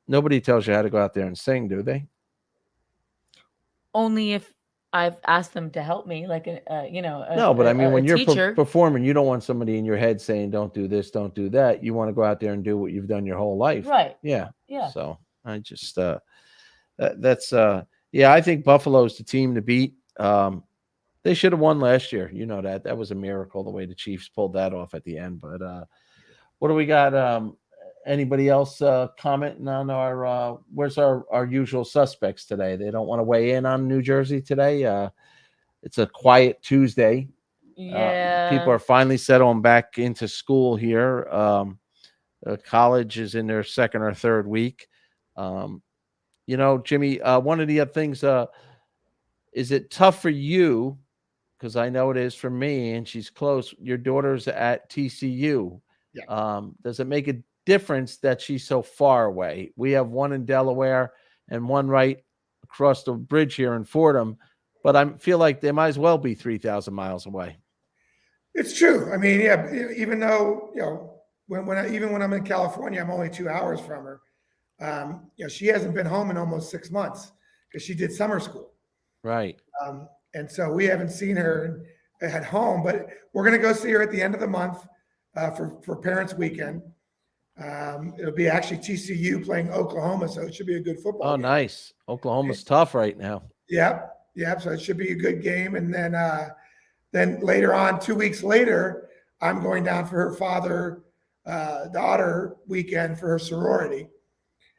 Nobody tells you how to go out there and sing, do they? Only if I've asked them to help me, like no, but I mean, when you're performing, you don't want somebody in your head saying, "Don't do this, don't do that." You want to go out there and do what you've done your whole life, right? Yeah. So I just I think Buffalo's the team to beat. They should have won last year. That was a miracle the way the Chiefs pulled that off at the end. But what do we got? Anybody else commenting on our where's our usual suspects today? They don't want to weigh in on New Jersey today. It's a quiet Tuesday. Yeah. People are finally settling back into school here. College is in their 2nd or 3rd week. Jimmy, one of the other things, is it tough for you? Because I know it is for me, and she's close. Your daughter's at TCU. Yeah. Does it make a difference that she's so far away? We have one in Delaware and one right across the bridge here in Fordham, but I feel like they might as well be 3,000 miles away. It's true. I mean, yeah, even though, when I'm in California, I'm only 2 hours from her. She hasn't been home in almost 6 months because she did summer school. Right. And so we haven't seen her at home, but we're going to go see her at the end of the month for Parents Weekend. It'll be actually TCU playing Oklahoma, so it should be a good football game. Nice. Oklahoma's tough right now. Yep. So it should be a good game. And then later on, 2 weeks later, I'm going down for her father-daughter weekend for her sorority.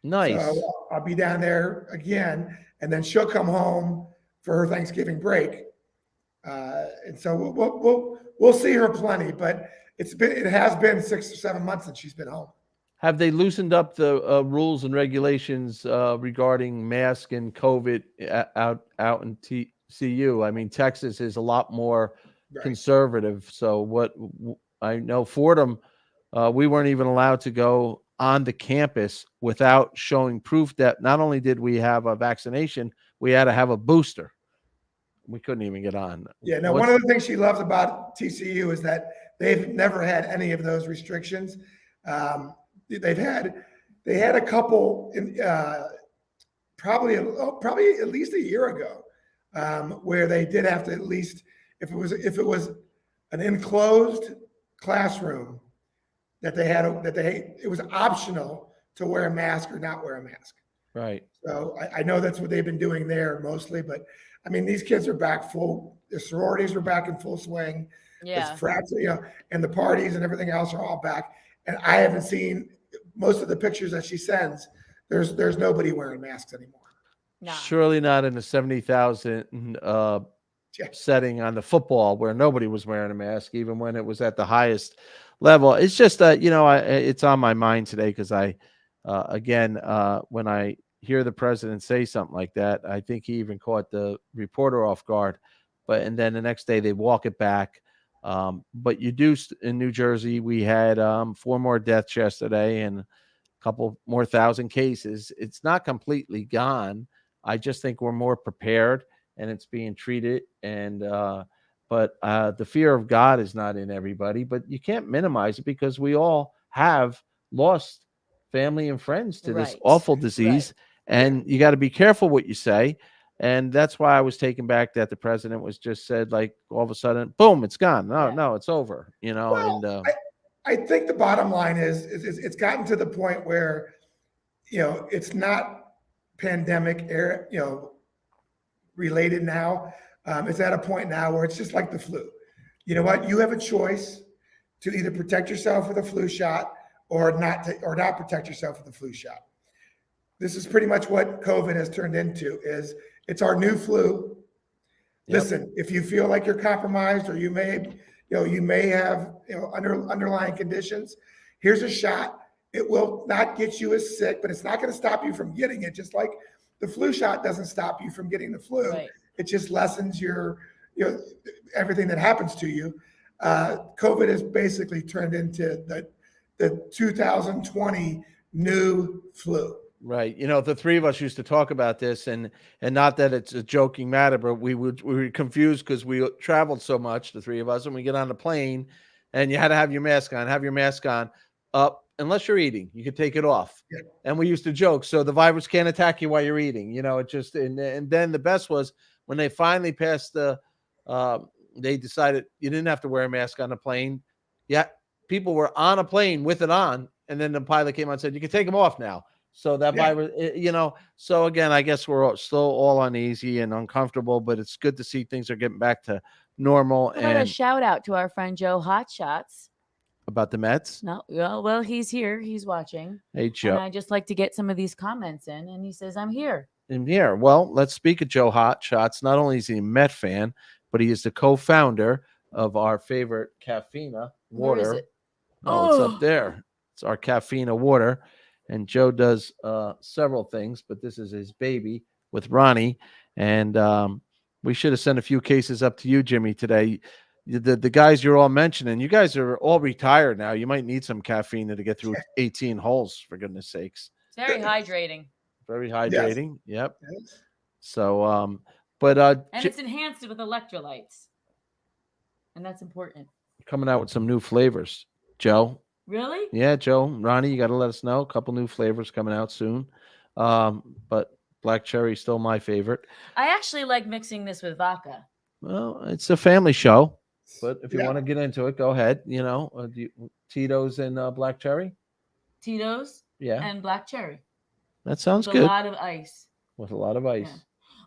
Nice. So I'll be down there again, and then she'll come home for her Thanksgiving break. And so we'll see her plenty, but it has been 6 or 7 months since she's been home. Have they loosened up the rules and regulations regarding mask and COVID out in TCU? I mean, Texas is a lot more conservative. So what I know, Fordham, we weren't even allowed to go on the campus without showing proof that not only did we have a vaccination, we had to have a booster. We couldn't even get on. Yeah. Now, one of the things she loves about TCU is that they've never had any of those restrictions. They had a couple in, probably at least a year ago, where they did have to, at least if it was an enclosed classroom, that it was optional to wear a mask or not wear a mask. Right. So I know that's what they've been doing there mostly, but I mean, these kids are back full. The sororities are back in full swing. Yeah. It's frats, and the parties and everything else are all back. And I haven't seen most of the pictures that she sends. There's nobody wearing masks anymore. Nah. Surely not in a 70,000 setting on the football where nobody was wearing a mask, even when it was at the highest level. It's just it's on my mind today because when I hear the president say something like that, I think he even caught the reporter off guard. And then the next day they walk it back. But you do in New Jersey, we had 4 more deaths yesterday and a couple more thousand cases. It's not completely gone. I just think we're more prepared and it's being treated. But the fear of God is not in everybody, but you can't minimize it because we all have lost family and friends to this awful disease. And you got to be careful what you say. And that's why I was taken back that the president was just said, like, all of a sudden, boom, it's gone. No, it's over, Well, I think the bottom line is it's gotten to the point where, it's not pandemic era, related now. It's at a point now where it's just like the flu. You know what? You have a choice to either protect yourself with a flu shot or not protect yourself with a flu shot. This is pretty much what COVID has turned into. It's our new flu. Yep. Listen, if you feel like you're compromised or you may have underlying conditions, here's a shot. It will not get you as sick, but it's not going to stop you from getting it. Just like the flu shot doesn't stop you from getting the flu. Right. It just lessens your everything that happens to you. COVID has basically turned into the 2020 new flu. Right. The three of us used to talk about this and not that it's a joking matter, but we were confused because we traveled so much, the three of us, and we get on the plane and you had to have your mask on, unless you're eating, you could take it off. Yeah. And we used to joke. So the virus can't attack you while you're eating, it just, and then the best was when they finally passed they decided you didn't have to wear a mask on the plane. Yeah. People were on a plane with it on. And then the pilot came on and said, you can take them off now. So that virus, so again, I guess we're still all uneasy and uncomfortable, but it's good to see things are getting back to normal. And a shout out to our friend Joe Hotshots. About the Mets? No, well, he's here. He's watching. Hey, Joe. And I just like to get some of these comments in, and he says, I'm here. And here, well, let's speak of Joe Hotshots. Not only is he a Met fan, but he is the co-founder of our favorite Caffeina water. Where is it? It's up there. It's our Caffeina water. And Joe does several things, but this is his baby with Ronnie. And we should have sent a few cases up to you, Jimmy, today. The guys you're all mentioning, you guys are all retired now. You might need some caffeine to get through 18 holes, for goodness sakes. It's very hydrating. Very hydrating. Yes. Yep. Yes. So, and it's enhanced with electrolytes. And that's important. Coming out with some new flavors, Joe. Really? Yeah, Joe, Ronnie, you got to let us know. A couple new flavors coming out soon. But black cherry is still my favorite. I actually like mixing this with vodka. Well, it's a family show, but if you want to get into it, go ahead. Tito's and black cherry. Tito's, and black cherry. That sounds with good. A lot of ice. With a lot of ice. Yeah.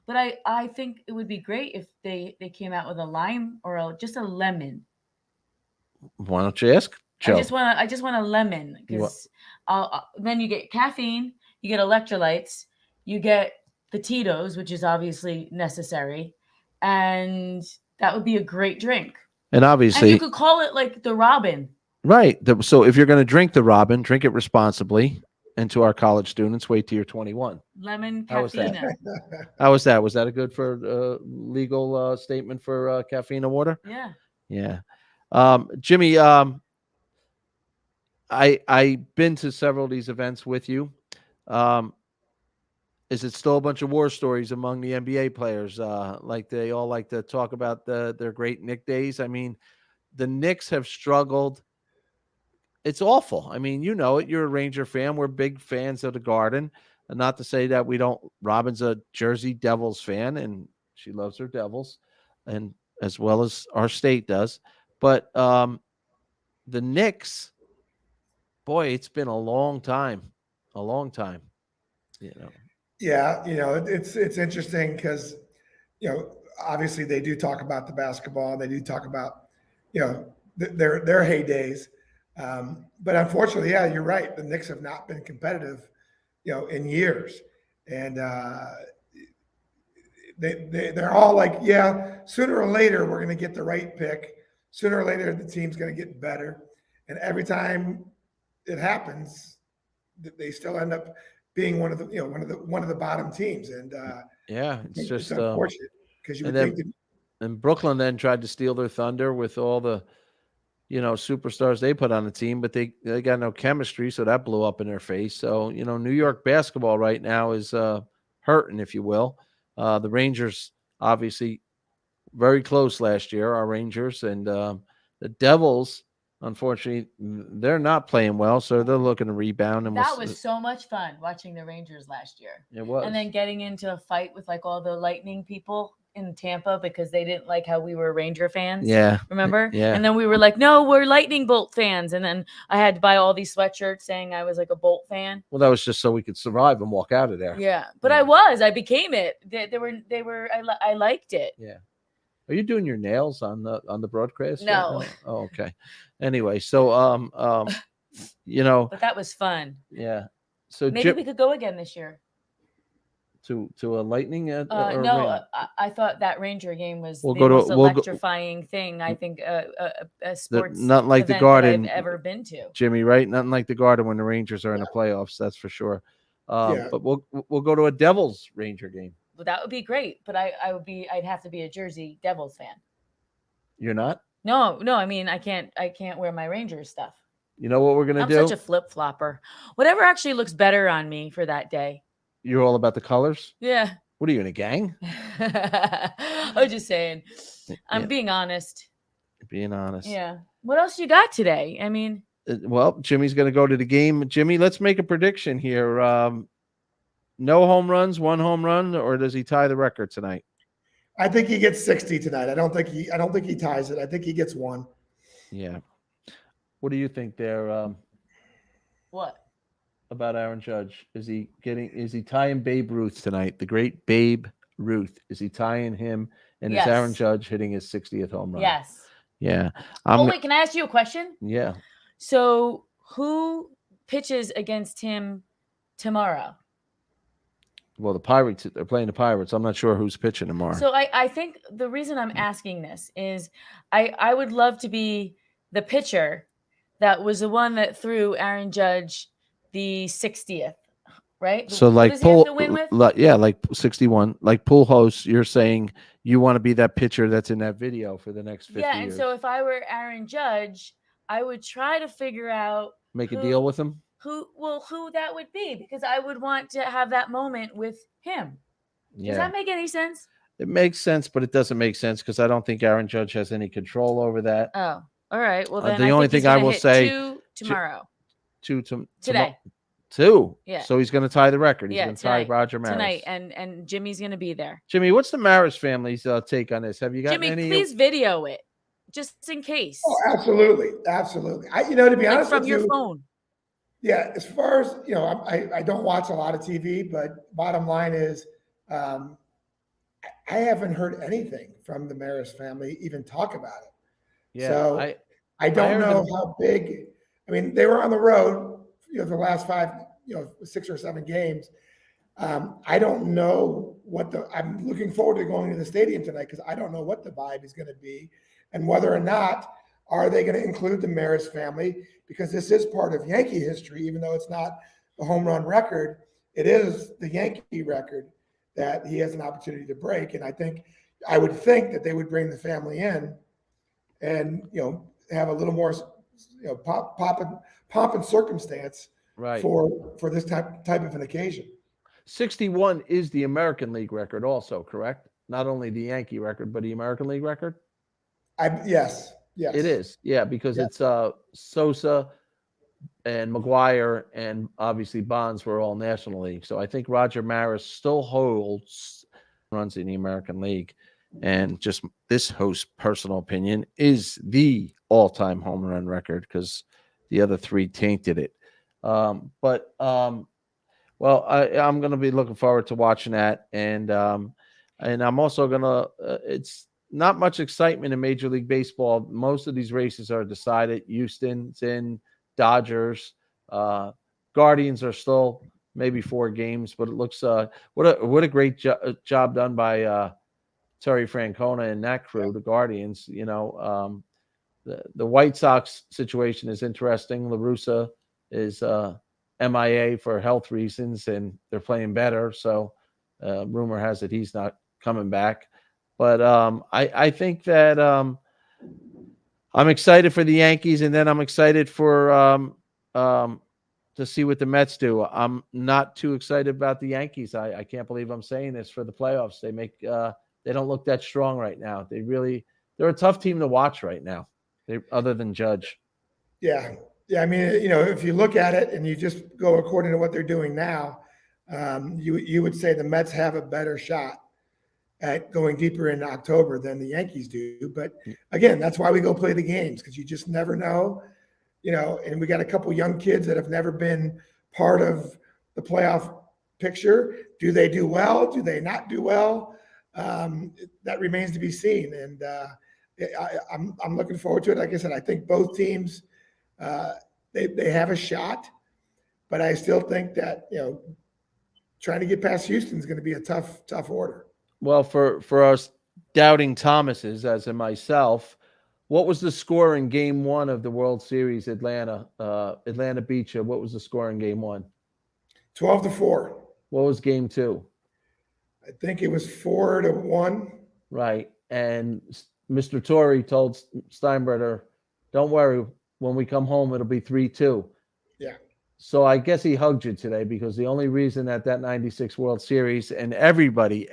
But I think it would be great if they came out with a lime or just a lemon. Why don't you ask Joe? I just want a lemon because then you get caffeine, you get electrolytes, you get the Tito's, which is obviously necessary, and that would be a great drink. And obviously, you could call it like the Robin. Right. So if you're going to drink the Robin, drink it responsibly. And to our college students, wait till you're 21. Lemon caffeina. How was that? Was that a good legal statement for Caffeina water? Yeah. Yeah. Jimmy, I've been to several of these events with you. Is it still a bunch of war stories among the NBA players? Like they all like to talk about their great Knick days. I mean, the Knicks have struggled. It's awful. I mean, you know it. You're a Ranger fan. We're big fans of the Garden. And not to say that we don't. Robin's a Jersey Devils fan, and she loves her Devils, and as well as our state does. But the Knicks, boy, it's been a long time. A long time. You know. Yeah, it's interesting because, obviously they do talk about the basketball, and they do talk about, their heydays. But unfortunately, yeah, you're right. The Knicks have not been competitive, in years, and they're all like, yeah, sooner or later we're going to get the right pick. Sooner or later the team's going to get better, and every time it happens, they still end up being one of the bottom teams, and it's just unfortunate because you would think that. And Brooklyn then tried to steal their thunder with all the superstars they put on the team, but they got no chemistry, so that blew up in their face. So New York basketball right now is hurting, if you will. The Rangers obviously very close last year, our Rangers, and the Devils. Unfortunately, they're not playing well, so they're looking to rebound. And that was so much fun watching the Rangers last year. It was. And then getting into a fight with like all the Lightning people in Tampa because they didn't like how we were Ranger fans. Yeah. Remember? Yeah. And then we were like, no, we're Lightning Bolt fans. And then I had to buy all these sweatshirts saying I was like a Bolt fan. Well, that was just so we could survive and walk out of there. Yeah. But I became it. I liked it. Yeah. Are you doing your nails on the broadcast? No. Oh, okay. Anyway, so But that was fun. Yeah. So maybe we could go again this year. To a Lightning? I thought that Ranger game was the most electrifying thing. I think a sports not like event the Garden that I've ever been to. Jimmy, right? Nothing like the Garden when the Rangers are in the playoffs. That's for sure. But we'll go to a Devils Ranger game. Well, that would be great, but I'd have to be a Jersey Devils fan. You're not? No. I mean, I can't wear my Rangers stuff. You know what we're gonna do? I'm such a flip flopper. Whatever actually looks better on me for that day. You're all about the colors? Yeah. What are you in a gang? I'm just saying. I'm being honest. Being honest. Yeah. What else you got today? I mean. Well, Jimmy's gonna go to the game. Jimmy, let's make a prediction here. No home runs, one home run, or does he tie the record tonight? I think he gets 60 tonight. I don't think he ties it. I think he gets one. Yeah. What do you think there? What? About Aaron Judge? Is he tying Babe Ruth tonight? The great Babe Ruth. Is he tying him? And is Aaron Judge hitting his 60th home run? Yes. Yeah. Wait, can I ask you a question? Yeah. So who pitches against him tomorrow? Well, the Pirates, they're playing the Pirates. I'm not sure who's pitching tomorrow. So I think the reason I'm asking this is I would love to be the pitcher that was the one that threw Aaron Judge the 60th, right? So like like 61, like Pujols, you're saying you want to be that pitcher that's in that video for the next 50 years. Yeah, and so if I were Aaron Judge, I would try to figure out a deal with him. Who that would be, because I would want to have that moment with him. Yeah. Does that make any sense? It makes sense, but it doesn't make sense because I don't think Aaron Judge has any control over that. Oh, all right. Well, then the only thing I will say tomorrow. Today. Two. Yeah. So he's going to tie the record. He's going to tie Roger Maris tonight, and Jimmy's going to be there. Jimmy, what's the Maris family's take on this? Have you got Jimmy? Please video it, just in case. Oh, absolutely. To be honest, from your phone. Yeah, as far as I don't watch a lot of TV, but bottom line is, I haven't heard anything from the Maris family even talk about it. Yeah, so I don't know how big. I mean, they were on the road, the last 6 or 7 games. I don't know I'm looking forward to going to the stadium tonight because I don't know what the vibe is going to be and whether or not are they going to include the Maris family, because this is part of Yankee history, even though it's not the home run record, it is the Yankee record that he has an opportunity to break. And I would think that they would bring the family in and, have a little more, pomp and circumstance Right. for this type of an occasion. 61 is the American League record also, correct? Not only the Yankee record, but the American League record? Yes. It is. Yeah, because Yep. it's Sosa and McGuire and obviously Bonds were all National League. So I think Roger Maris still holds runs in the American League. And just this host's personal opinion is the all-time home run record because the other three tainted it. Well, I'm going to be looking forward to watching that, and I'm also going to. It's not much excitement in Major League Baseball. Most of these races are decided. Houston's in, Dodgers, Guardians are still maybe 4 games, but it looks what a great job done by Terry Francona and that crew, the Guardians. The White Sox situation is interesting. La Russa is MIA for health reasons, and they're playing better. So rumor has it he's not coming back. But I think that I'm excited for the Yankees, and then I'm excited for to see what the Mets do. I'm not too excited about the Yankees. I can't believe I'm saying this for the playoffs. They don't look that strong right now. They're a tough team to watch right now. Other than Judge. Yeah. I mean, if you look at it and you just go according to what they're doing now, you would say the Mets have a better shot at going deeper into October than the Yankees do. But again, that's why we go play the games, because you just never know, and we got a couple young kids that have never been part of the playoff picture. Do they do well? Do they not do well? That remains to be seen. And I'm looking forward to it. Like I said, I think both teams, they have a shot, but I still think that, trying to get past Houston is going to be a tough order. Well, for us doubting Thomases, as in myself, what was the score in Game 1 of the World Series? Atlanta beat you. What was the score in Game 1? 12-4. What was Game 2? I think it was 4-1. Right. And Mr. Torre told Steinbrenner, "Don't worry, when we come home, it'll be 3-2. Yeah. So I guess he hugged you today, because the only reason that 96 World Series and everybody,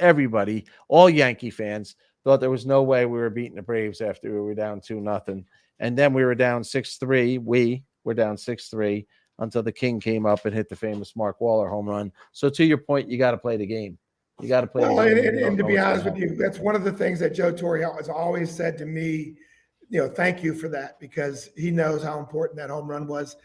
all Yankee fans thought there was no way we were beating the Braves after we were down 2-0. And then we were down 6-3. We were down 6-3 until the King came up and hit the famous Mark Waller home run. So to your point, you got to play the game. You got to play the game. And to be honest with you, that's one of the things that Joe Torre has always said to me, thank you for that, because he knows how important that home run was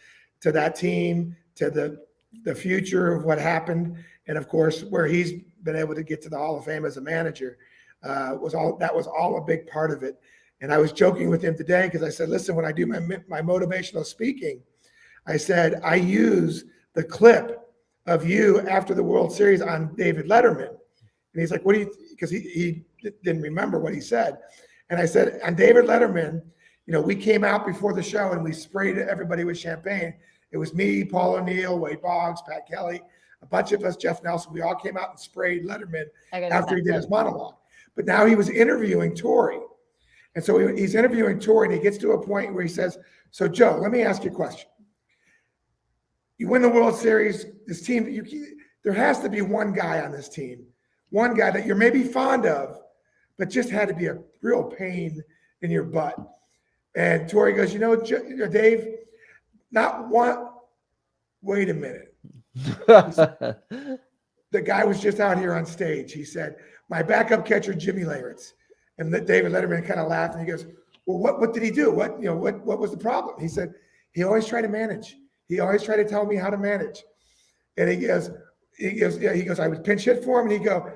to that team, to the future of what happened, and of course where he's been able to get to the Hall of Fame as a manager. Was all a big part of it. And I was joking with him today, because I said, listen, when I do my motivational speaking, I said I use the clip of you after the World Series on David Letterman. And he's like, what do you, because he didn't remember what he said. And I said, on David Letterman, we came out before the show and we sprayed everybody with champagne. It was me, Paul O'Neill, Wade Boggs, Pat Kelly, a bunch of us, Jeff Nelson. We all came out and sprayed Letterman after he did his monologue. But now he was interviewing Torre. And so he's interviewing Torre, and he gets to a point where he says, so Joe, let me ask you a question. You win the World Series, this team, there has to be one guy on this team, one guy that you're maybe fond of, but just had to be a real pain in your butt. And Torre goes, Dave, not one, wait a minute. The guy was just out here on stage. He said, my backup catcher, Jimmy Leyritz. And David Letterman kind of laughed, and he goes, well, what did he do? What was the problem? He said, he always tried to manage. He always tried to tell me how to manage. And he goes, I would pinch hit for him, and he'd go,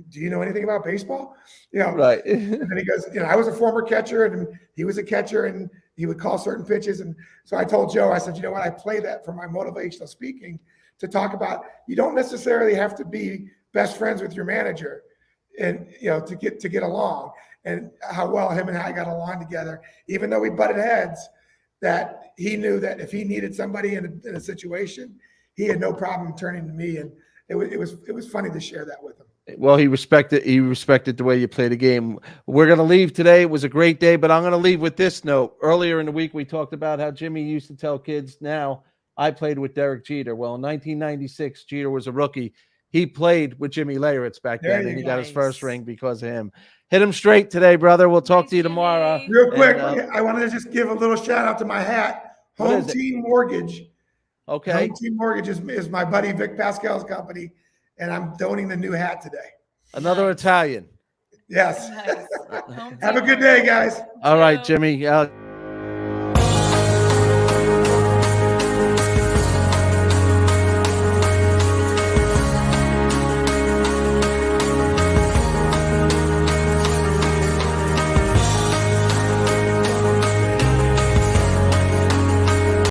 do you know anything about baseball? Right. And then he goes, I was a former catcher, and he was a catcher, and he would call certain pitches. And so I told Joe, I said, you know what? I play that for my motivational speaking to talk about, you don't necessarily have to be best friends with your manager, and to get along, and how well him and I got along together, even though we butted heads, that he knew that if he needed somebody in a situation, he had no problem turning to me. And it was funny to share that with him. Well, he respected the way you play the game. We're going to leave today. It was a great day, but I'm going to leave with this note. Earlier in the week, we talked about how Jimmy used to tell kids, now I played with Derek Jeter. Well, in 1996, Jeter was a rookie. He played with Jimmy Leyritz back then, and he got his first ring because of him. Hit him straight today, brother. We'll talk to you tomorrow. Real quick, I wanted to just give a little shout out to my hat. Home Team Mortgage. Okay. Home Team Mortgage is my buddy Vic Pascal's company, and I'm donating the new hat today. Another Italian. Yes. Nice. Have a good day, guys. All right, Jimmy.